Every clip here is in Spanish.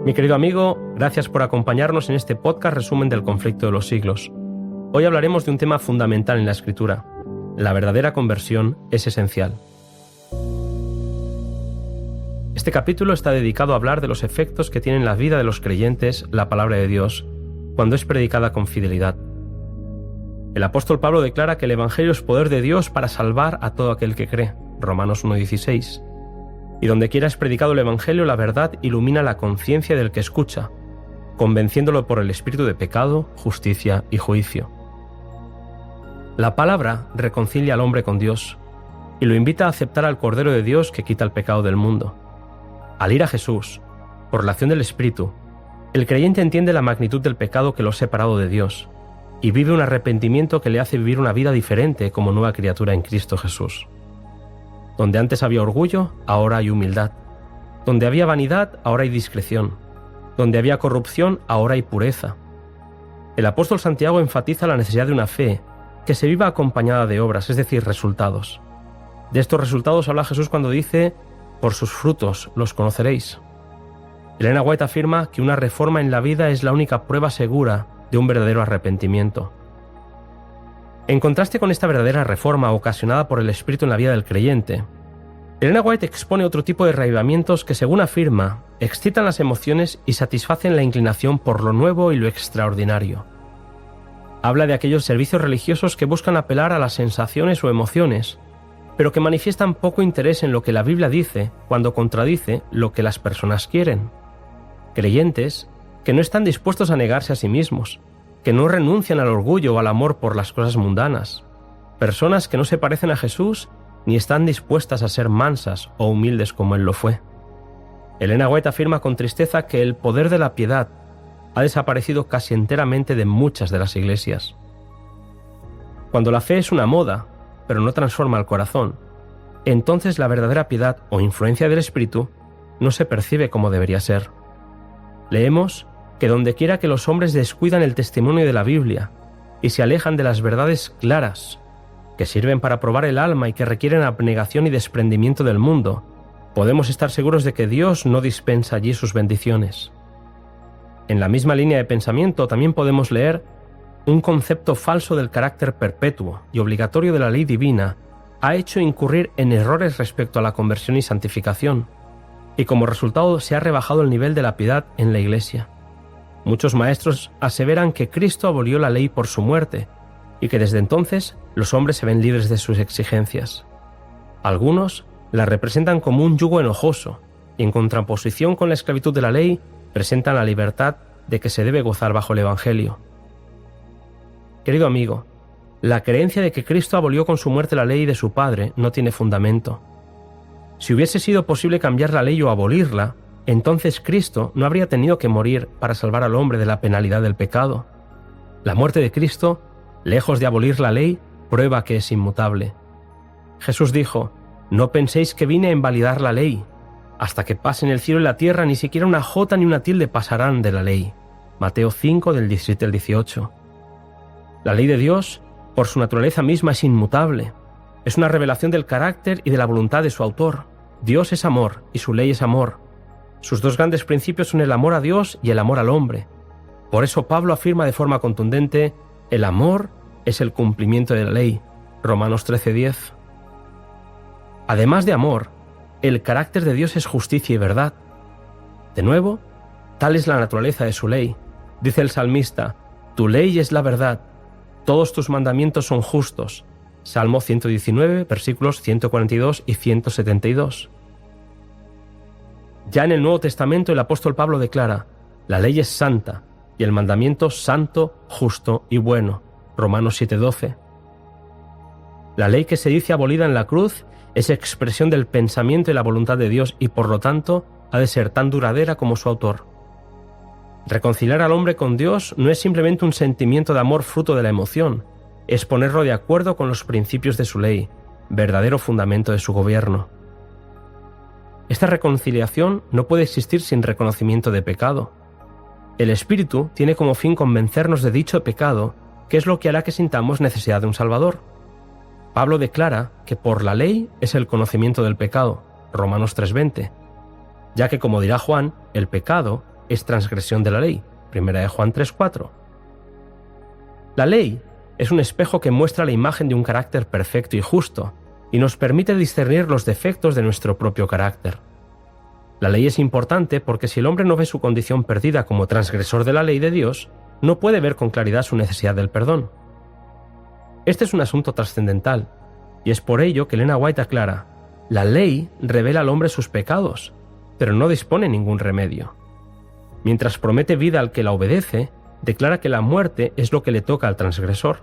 Mi querido amigo, gracias por acompañarnos en este podcast resumen del conflicto de los siglos. Hoy hablaremos de un tema fundamental en la Escritura. La verdadera conversión es esencial. Este capítulo está dedicado a hablar de los efectos que tiene en la vida de los creyentes la palabra de Dios cuando es predicada con fidelidad. El apóstol Pablo declara que el Evangelio es poder de Dios para salvar a todo aquel que cree, Romanos 1:16. Y donde quiera es predicado el Evangelio, la verdad ilumina la conciencia del que escucha, convenciéndolo por el espíritu de pecado, justicia y juicio. La palabra reconcilia al hombre con Dios y lo invita a aceptar al Cordero de Dios que quita el pecado del mundo. Al ir a Jesús, por la acción del Espíritu, el creyente entiende la magnitud del pecado que lo ha separado de Dios y vive un arrepentimiento que le hace vivir una vida diferente como nueva criatura en Cristo Jesús. Donde antes había orgullo, ahora hay humildad. Donde había vanidad, ahora hay discreción. Donde había corrupción, ahora hay pureza. El apóstol Santiago enfatiza la necesidad de una fe que se viva acompañada de obras, es decir, resultados. De estos resultados habla Jesús cuando dice: «Por sus frutos los conoceréis». Elena White afirma que una reforma en la vida es la única prueba segura de un verdadero arrepentimiento. En contraste con esta verdadera reforma ocasionada por el Espíritu en la vida del creyente, Elena White expone otro tipo de reavivamientos que, según afirma, excitan las emociones y satisfacen la inclinación por lo nuevo y lo extraordinario. Habla de aquellos servicios religiosos que buscan apelar a las sensaciones o emociones, pero que manifiestan poco interés en lo que la Biblia dice cuando contradice lo que las personas quieren. Creyentes que no están dispuestos a negarse a sí mismos, que no renuncian al orgullo o al amor por las cosas mundanas. Personas que no se parecen a Jesús ni están dispuestas a ser mansas o humildes como Él lo fue. Elena White afirma con tristeza que el poder de la piedad ha desaparecido casi enteramente de muchas de las iglesias. Cuando la fe es una moda, pero no transforma el corazón, entonces la verdadera piedad o influencia del Espíritu no se percibe como debería ser. Leemos que dondequiera que los hombres descuidan el testimonio de la Biblia y se alejan de las verdades claras, que sirven para probar el alma y que requieren abnegación y desprendimiento del mundo, podemos estar seguros de que Dios no dispensa allí sus bendiciones. En la misma línea de pensamiento también podemos leer un concepto falso del carácter perpetuo y obligatorio de la ley divina ha hecho incurrir en errores respecto a la conversión y santificación, y como resultado se ha rebajado el nivel de la piedad en la Iglesia. Muchos maestros aseveran que Cristo abolió la ley por su muerte y que desde entonces los hombres se ven libres de sus exigencias. Algunos la representan como un yugo enojoso y en contraposición con la esclavitud de la ley presentan la libertad de que se debe gozar bajo el Evangelio. Querido amigo, la creencia de que Cristo abolió con su muerte la ley de su Padre no tiene fundamento. Si hubiese sido posible cambiar la ley o abolirla, entonces Cristo no habría tenido que morir para salvar al hombre de la penalidad del pecado. La muerte de Cristo, lejos de abolir la ley, prueba que es inmutable. Jesús dijo: «No penséis que vine a invalidar la ley. Hasta que pasen el cielo y la tierra, ni siquiera una jota ni una tilde pasarán de la ley». Mateo 5, del 17 al 18. La ley de Dios, por su naturaleza misma, es inmutable. Es una revelación del carácter y de la voluntad de su autor. Dios es amor y su ley es amor. Sus dos grandes principios son el amor a Dios y el amor al hombre. Por eso Pablo afirma de forma contundente: el amor es el cumplimiento de la ley. Romanos 13:10. Además de amor, el carácter de Dios es justicia y verdad. De nuevo, tal es la naturaleza de su ley. Dice el salmista: «Tu ley es la verdad, todos tus mandamientos son justos». Salmo 119, versículos 142 y 172. Ya en el Nuevo Testamento el apóstol Pablo declara: «La ley es santa y el mandamiento santo, justo y bueno». Romanos 7:12. La ley que se dice abolida en la cruz es expresión del pensamiento y la voluntad de Dios y por lo tanto ha de ser tan duradera como su autor. Reconciliar al hombre con Dios no es simplemente un sentimiento de amor fruto de la emoción, es ponerlo de acuerdo con los principios de su ley, verdadero fundamento de su gobierno. Esta reconciliación no puede existir sin reconocimiento de pecado. El Espíritu tiene como fin convencernos de dicho pecado, que es lo que hará que sintamos necesidad de un Salvador. Pablo declara que por la ley es el conocimiento del pecado, Romanos 3:20, ya que, como dirá Juan, el pecado es transgresión de la ley. 1 Juan 3:4. La ley es un espejo que muestra la imagen de un carácter perfecto y justo, y nos permite discernir los defectos de nuestro propio carácter. La ley es importante porque si el hombre no ve su condición perdida como transgresor de la ley de Dios, no puede ver con claridad su necesidad del perdón. Este es un asunto trascendental, y es por ello que Elena White aclara: la ley revela al hombre sus pecados, pero no dispone ningún remedio. Mientras promete vida al que la obedece, declara que la muerte es lo que le toca al transgresor.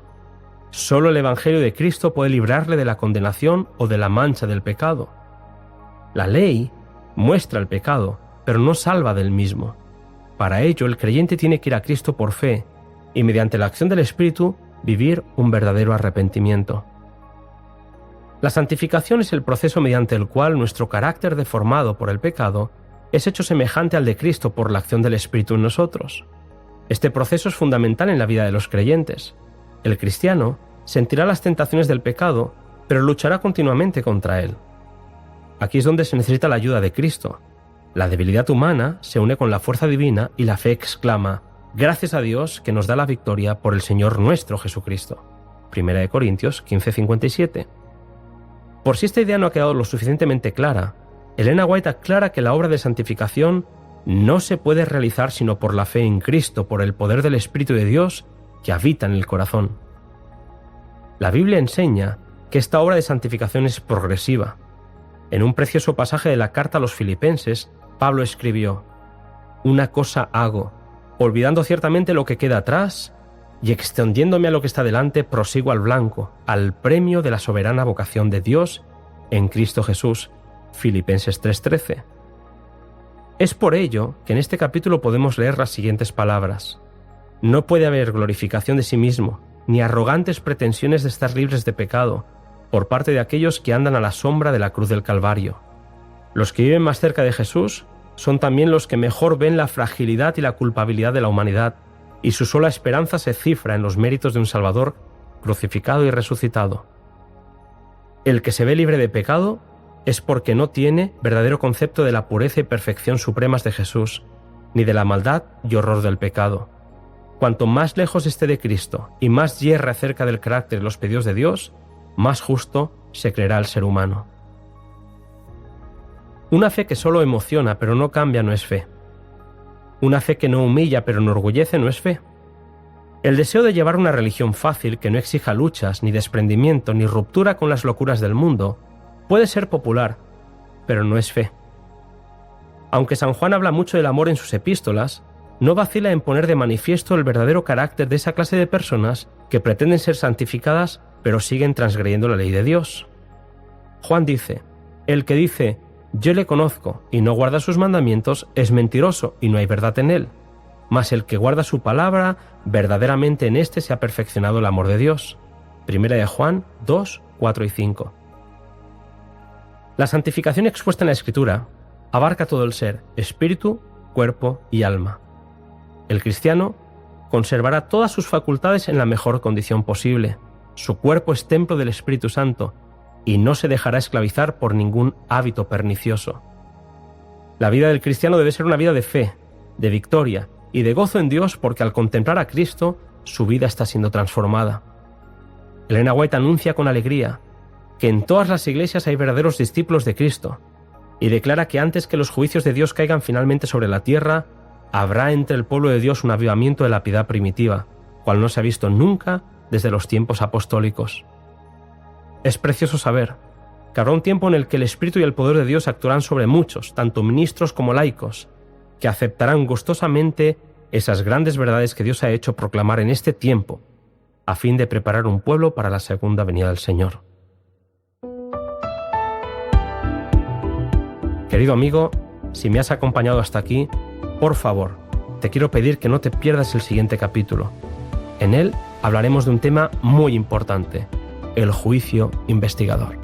Solo el Evangelio de Cristo puede librarle de la condenación o de la mancha del pecado. La ley muestra el pecado, pero no salva del mismo. Para ello, el creyente tiene que ir a Cristo por fe y, mediante la acción del Espíritu, vivir un verdadero arrepentimiento. La santificación es el proceso mediante el cual nuestro carácter deformado por el pecado es hecho semejante al de Cristo por la acción del Espíritu en nosotros. Este proceso es fundamental en la vida de los creyentes. El cristiano sentirá las tentaciones del pecado, pero luchará continuamente contra él. Aquí es donde se necesita la ayuda de Cristo. La debilidad humana se une con la fuerza divina y la fe exclama: «Gracias a Dios que nos da la victoria por el Señor nuestro Jesucristo». 1 Corintios 15:57. Por si esta idea no ha quedado lo suficientemente clara, Elena White aclara que la obra de santificación no se puede realizar sino por la fe en Cristo, por el poder del Espíritu de Dios que habita en el corazón. La Biblia enseña que esta obra de santificación es progresiva. En un precioso pasaje de la carta a los Filipenses, Pablo escribió: «Una cosa hago, olvidando ciertamente lo que queda atrás y extendiéndome a lo que está delante, prosigo al blanco, al premio de la soberana vocación de Dios en Cristo Jesús». Filipenses 3:13. Es por ello que en este capítulo podemos leer las siguientes palabras: «No puede haber glorificación de sí mismo, ni arrogantes pretensiones de estar libres de pecado, por parte de aquellos que andan a la sombra de la cruz del Calvario». Los que viven más cerca de Jesús son también los que mejor ven la fragilidad y la culpabilidad de la humanidad, y su sola esperanza se cifra en los méritos de un Salvador crucificado y resucitado. El que se ve libre de pecado es porque no tiene verdadero concepto de la pureza y perfección supremas de Jesús, ni de la maldad y horror del pecado. Cuanto más lejos esté de Cristo y más yerre acerca del carácter y los pedidos de Dios, más justo se creerá el ser humano. Una fe que solo emociona pero no cambia no es fe. Una fe que no humilla pero enorgullece no es fe. El deseo de llevar una religión fácil que no exija luchas, ni desprendimiento, ni ruptura con las locuras del mundo puede ser popular, pero no es fe. Aunque San Juan habla mucho del amor en sus epístolas, no vacila en poner de manifiesto el verdadero carácter de esa clase de personas que pretenden ser santificadas pero siguen transgrediendo la ley de Dios. Juan dice: «El que dice, yo le conozco, y no guarda sus mandamientos, es mentiroso, y no hay verdad en él. Mas el que guarda su palabra, verdaderamente en éste se ha perfeccionado el amor de Dios». 1 Juan 2, 4 y 5. La santificación expuesta en la Escritura abarca todo el ser, espíritu, cuerpo y alma. El cristiano conservará todas sus facultades en la mejor condición posible. Su cuerpo es templo del Espíritu Santo y no se dejará esclavizar por ningún hábito pernicioso. La vida del cristiano debe ser una vida de fe, de victoria y de gozo en Dios, porque al contemplar a Cristo, su vida está siendo transformada. Elena White anuncia con alegría que en todas las iglesias hay verdaderos discípulos de Cristo, y declara que antes que los juicios de Dios caigan finalmente sobre la tierra, habrá entre el pueblo de Dios un avivamiento de la piedad primitiva, cual no se ha visto nunca desde los tiempos apostólicos. Es precioso saber que habrá un tiempo en el que el Espíritu y el poder de Dios actuarán sobre muchos, tanto ministros como laicos, que aceptarán gustosamente esas grandes verdades que Dios ha hecho proclamar en este tiempo, a fin de preparar un pueblo para la segunda venida del Señor. Querido amigo, si me has acompañado hasta aquí, por favor, te quiero pedir que no te pierdas el siguiente capítulo. En él hablaremos de un tema muy importante: el juicio investigador.